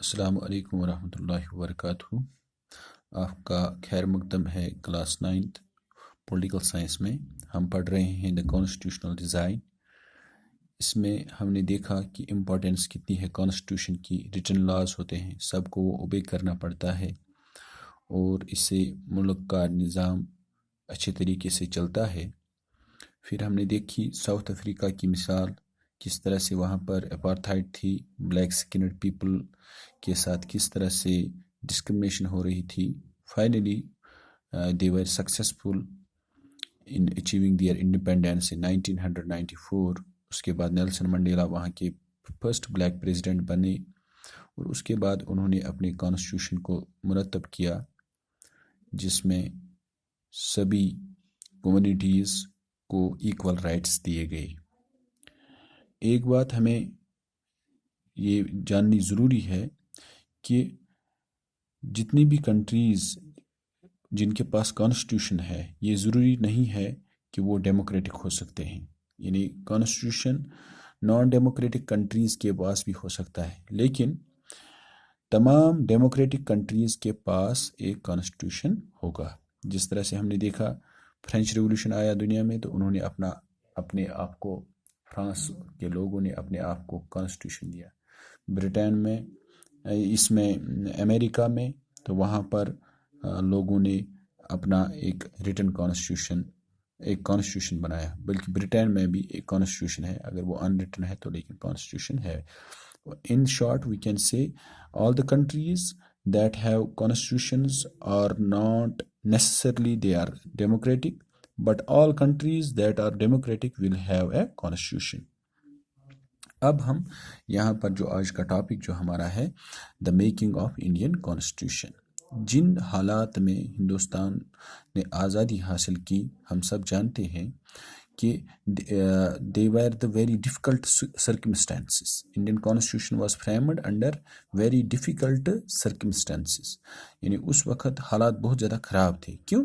السلام علیکم ورحمۃ اللہ وبرکاتہ۔ آپ کا خیر مقدم ہے کلاس 9 پولیٹیکل سائنس میں۔ ہم پڑھ رہے ہیں دا کانسٹیٹیوشنل ڈیزائن۔ اس میں ہم نے دیکھا کہ امپورٹنس کتنی ہے کانسٹیٹیوشن کی۔ ریٹن لاز ہوتے ہیں، سب کو وہ اوبے کرنا پڑتا ہے اور اس سے ملک کا نظام اچھے طریقے سے چلتا ہے۔ پھر ہم نے دیکھی ساؤتھ افریقہ کی مثال، کس طرح سے وہاں پر اپارتھائڈ تھی، بلیک سکنڈ پیپل کے ساتھ کس طرح سے ڈسکرمنیشن ہو رہی تھی۔ Finally they were successful in achieving their independence in 1994۔ اس کے بعد نیلسن منڈیلا وہاں کے فرسٹ بلیک پریزیڈنٹ بنے اور اس کے بعد انہوں نے اپنے کانسٹیٹیوشن کو مرتب کیا جس میں سبھی کمیونٹیز کو ایکول رائٹس دیے گئے۔ ایک بات ہمیں یہ جاننی ضروری ہے کہ جتنی بھی کنٹریز جن کے پاس کانسٹیٹیوشن ہے، یہ ضروری نہیں ہے کہ وہ ڈیموکریٹک ہو سکتے ہیں۔ یعنی کانسٹیٹیوشن نان ڈیموکریٹک کنٹریز کے پاس بھی ہو سکتا ہے، لیکن تمام ڈیموکریٹک کنٹریز کے پاس ایک کانسٹیٹیوشن ہوگا۔ جس طرح سے ہم نے دیکھا فرینچ ریولوشن آیا دنیا میں تو انہوں نے اپنے آپ کو، فرانس کے لوگوں نے اپنے آپ کو کانسٹیٹیوشن دیا۔ برطانیہ میں، اس میں امریکہ میں، تو وہاں پر لوگوں نے اپنا ایک ریٹن کانسٹیٹیوشن بنایا، بلکہ برطانیہ میں بھی ایک کانسٹیٹیوشن ہے، اگر وہ ان ریٹن ہے تو لیکن کانسٹیٹیوشن ہے۔ In short, we can say all the countries that have constitutions are not necessarily they are democratic, but all countries that are democratic will have a constitution۔ اب ہم یہاں پر جو آج کا ٹاپک جو ہمارا ہے the making of Indian constitution. جن حالات میں ہندوستان نے آزادی حاصل کی، ہم سب جانتے ہیں کہ they were the very difficult circumstances۔ Indian constitution was framed under very difficult circumstances۔ یعنی اس وقت حالات بہت زیادہ خراب تھے۔ کیوں؟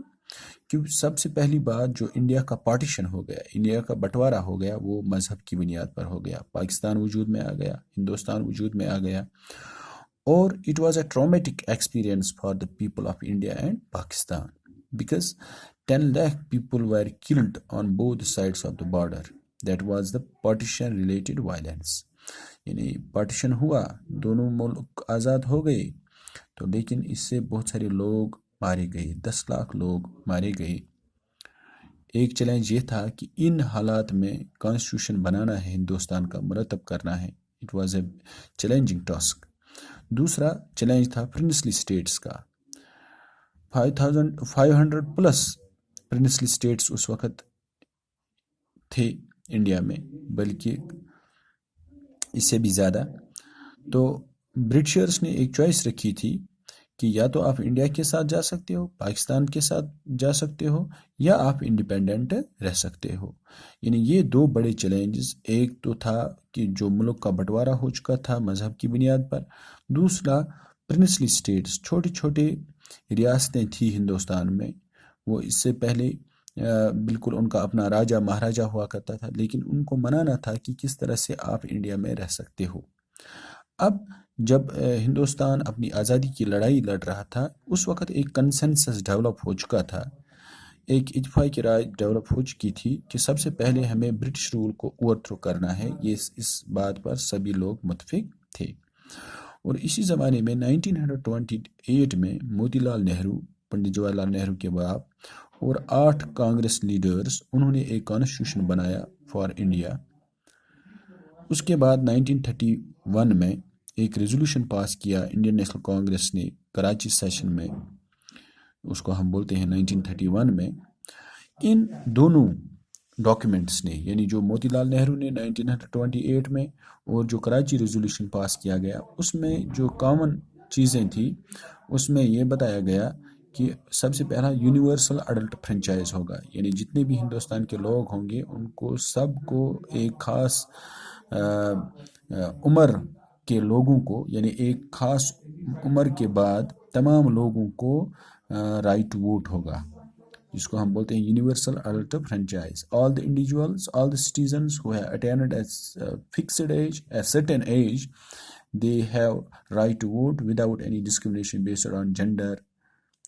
کیونکہ سب سے پہلی بات جو انڈیا کا پارٹیشن ہو گیا، انڈیا کا بٹوارہ ہو گیا، وہ مذہب کی بنیاد پر ہو گیا۔ پاکستان وجود میں آ گیا، ہندوستان وجود میں آ گیا، اور it was a traumatic experience for the people of India and Pakistan because 10 lakh people were killed on both sides of the border۔ That was the partition related violence۔ یعنی پارٹیشن ہوا، دونوں ملک آزاد ہو گئے تو لیکن اس سے بہت سارے لوگ مارے گئے، 10 لاکھ لوگ مارے گئے۔ ایک چیلنج یہ تھا کہ ان حالات میں کانسٹیٹیوشن بنانا ہے، ہندوستان کا مرتب کرنا ہے۔ It was a challenging task. دوسرا چیلنج تھا پرنسلی اسٹیٹس کا۔ 500 پلس پرنسلی اسٹیٹس اس وقت تھے انڈیا میں، بلکہ اس سے بھی زیادہ۔ تو برٹشرز نے ایک چوائس رکھی تھی کہ یا تو آپ انڈیا کے ساتھ جا سکتے ہو، پاکستان کے ساتھ جا سکتے ہو، یا آپ انڈیپینڈنٹ رہ سکتے ہو۔ یعنی یہ دو بڑے چیلنجز، ایک تو تھا کہ جو ملک کا بٹوارہ ہو چکا تھا مذہب کی بنیاد پر، دوسرا پرنسلی اسٹیٹس، چھوٹے چھوٹے ریاستیں تھیں ہندوستان میں، وہ اس سے پہلے بالکل ان کا اپنا راجہ مہاراجہ ہوا کرتا تھا، لیکن ان کو منانا تھا کہ کس طرح سے آپ انڈیا میں رہ سکتے ہو۔ اب جب ہندوستان اپنی آزادی کی لڑائی لڑ رہا تھا، اس وقت ایک کنسنسس ڈیولپ ہو چکا تھا، ایک اتفاقی رائے ڈیولپ ہو چکی تھی کہ سب سے پہلے ہمیں برٹش رول کو اوور تھرو کرنا ہے۔ یہ اس بات پر سبھی لوگ متفق تھے۔ اور اسی زمانے میں 1928 میں موتی لال نہرو، پنڈت جواہر لال نہرو کے باپ، اور 8 کانگریس لیڈرز، انہوں نے ایک کانسٹیٹیوشن بنایا فار انڈیا۔ اس کے بعد 1931 میں ایک ریزولوشن پاس کیا انڈین نیشنل کانگریس نے کراچی سیشن میں، اس کو ہم بولتے ہیں 1931 میں۔ ان دونوں ڈاکیومنٹس نے، یعنی جو موتی لال نہرو نے 1928 میں اور جو کراچی ریزولوشن پاس کیا گیا، اس میں جو کامن چیزیں تھیں، اس میں یہ بتایا گیا کہ سب سے پہلا یونیورسل اڈلٹ فرنچائز ہوگا، یعنی جتنے بھی ہندوستان کے لوگ ہوں گے ان کو سب کو ایک خاص عمر کے لوگوں کو، یعنی ایک خاص عمر کے بعد تمام لوگوں کو رائٹ ٹو ووٹ ہوگا، جس کو ہم بولتے ہیں universal adult franchise. All the individuals, all the citizens who have attained a fixed age, a certain age, they have right to vote without any discrimination based on gender,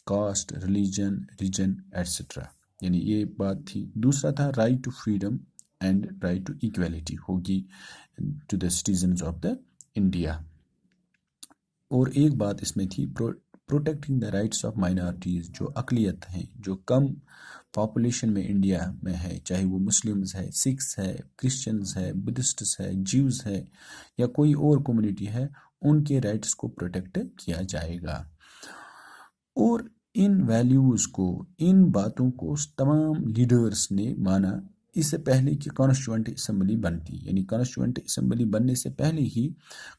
caste, religion, region, etc. یعنی یہ بات تھی. دوسرا تھا right to freedom and right to equality ہوگی to the citizens of the India. اور ایک بات اس میں تھی protecting the rights of minorities, جو اقلیت ہیں، جو کم پاپولیشن میں انڈیا میں ہے، چاہے وہ مسلمز ہے، سکھس ہے، کرسچنز ہے، بدھسٹس ہے، جیوز ہے یا کوئی اور کمیونٹی ہے، ان کے رائٹس کو پروٹیکٹ کیا جائے گا. اور ان ویلیوز کو، ان باتوں کو تمام لیڈرز نے مانا اس سے پہلے کہ کانسٹیٹوئنٹ اسمبلی بنتی. یعنی کانسٹیٹوئنٹ اسمبلی بننے سے پہلے ہی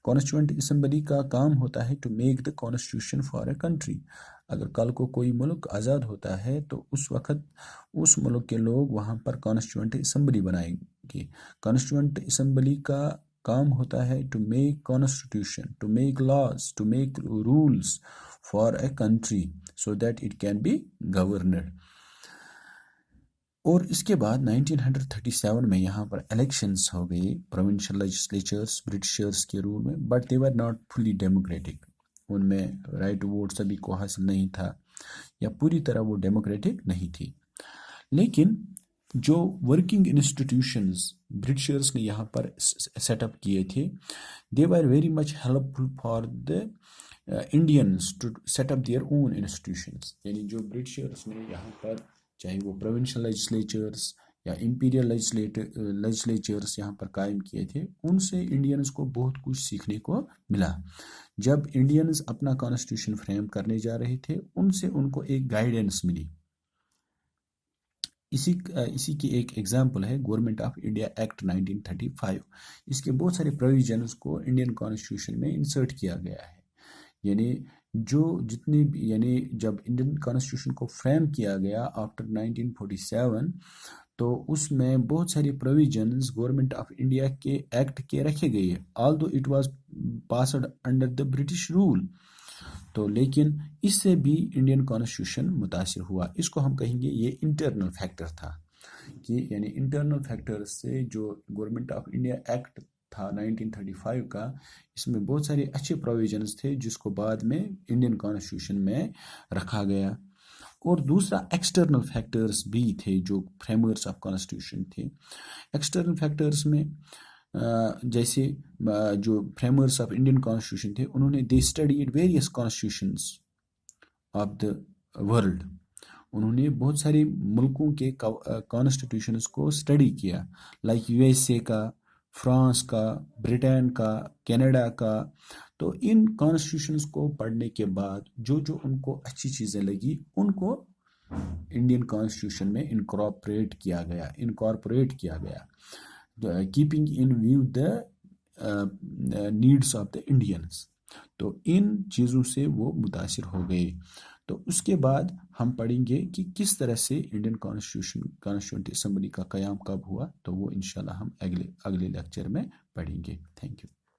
کانسٹیٹوئنٹ اسمبلی کا کام ہوتا ہے to make the constitution for a country. اگر کل کو کوئی ملک آزاد ہوتا ہے تو اس وقت اس ملک کے لوگ وہاں پر کانسٹیٹوئنٹ اسمبلی بنائیں گے. کانسٹیٹوئنٹ اسمبلی کا کام ہوتا ہے to make constitution, to make laws, to make rules for a country so that it can be governed. اور اس کے بعد 1937 میں یہاں پر الیکشنز ہو گئی پروونشل لیجسلیچرز برٹشرز کے رول میں، but they were not fully democratic. ان میں رائٹ ٹو ووٹ سبھی کو حاصل نہیں تھا یا پوری طرح وہ ڈیموکریٹک نہیں تھی. لیکن جو ورکنگ انسٹیٹیوشنز برٹشرز نے یہاں پر سیٹ اپ کیے تھے، they were very much helpful for the Indians to set up their own institutions. یعنی جو برٹشرز نے یہاں پر چاہے وہ پروونشل لیجسلیچرز یا امپیریل لیجسلیچرز یہاں پر قائم کیے تھے، ان سے انڈینز کو بہت کچھ سیکھنے کو ملا. جب انڈینز اپنا کانسٹیٹیوشن فریم کرنے جا رہے تھے، ان سے ان کو ایک گائیڈنس ملی. اسی کی ایک ایگزامپل ہے گورنمنٹ آف انڈیا ایکٹ 1935. اس کے بہت سارے پروویژنز کو انڈین کانسٹیٹیوشن میں انسرٹ کیا گیا ہے. یعنی جو جتنی بھی، یعنی جب انڈین کانسٹیٹیوشن کو فریم کیا گیا آفٹر 1947، تو اس میں بہت ساری پروویژنز گورنمنٹ آف انڈیا کے ایکٹ کے رکھے گئے، آلدو it was passed under the British rule. تو لیکن اس سے بھی انڈین کانسٹیٹیوشن متاثر ہوا. اس کو ہم کہیں گے یہ انٹرنل فیکٹر تھا، کہ یعنی انٹرنل فیکٹر سے جو گورنمنٹ آف انڈیا ایکٹ تھا 1935 کا، اس میں بہت سارے اچھے پروویژنز تھے جس کو بعد میں انڈین کانسٹیٹیوشن میں رکھا گیا. اور دوسرا ایکسٹرنل فیکٹرز بھی تھے جو فریمرز آف کانسٹیٹیوشن تھے. ایکسٹرنل فیکٹرز میں جیسے جو فریمرز آف انڈین کانسٹیٹیوشن تھے، انہوں نے they studied various constitutions of the world. انہوں نے بہت سارے ملکوں کے کانسٹیٹیوشنز کو اسٹڈی کیا، لائک یو ایس اے کا، فرانس کا، برٹین کا، کینیڈا کا. تو ان کانسٹیٹیوشنز کو پڑھنے کے بعد جو جو ان کو اچھی چیزیں لگی، ان کو انڈین کانسٹیٹیوشن میں انکارپوریٹ کیا گیا keeping in view the needs of the Indians. تو ان چیزوں سے وہ متاثر ہو گئے. تو اس کے بعد ہم پڑھیں گے کہ کس طرح سے انڈین کانسٹیٹیوشنٹ اسمبلی کا قیام کب ہوا. تو وہ انشاءاللہ ہم اگلے لیکچر میں پڑھیں گے. Thank you.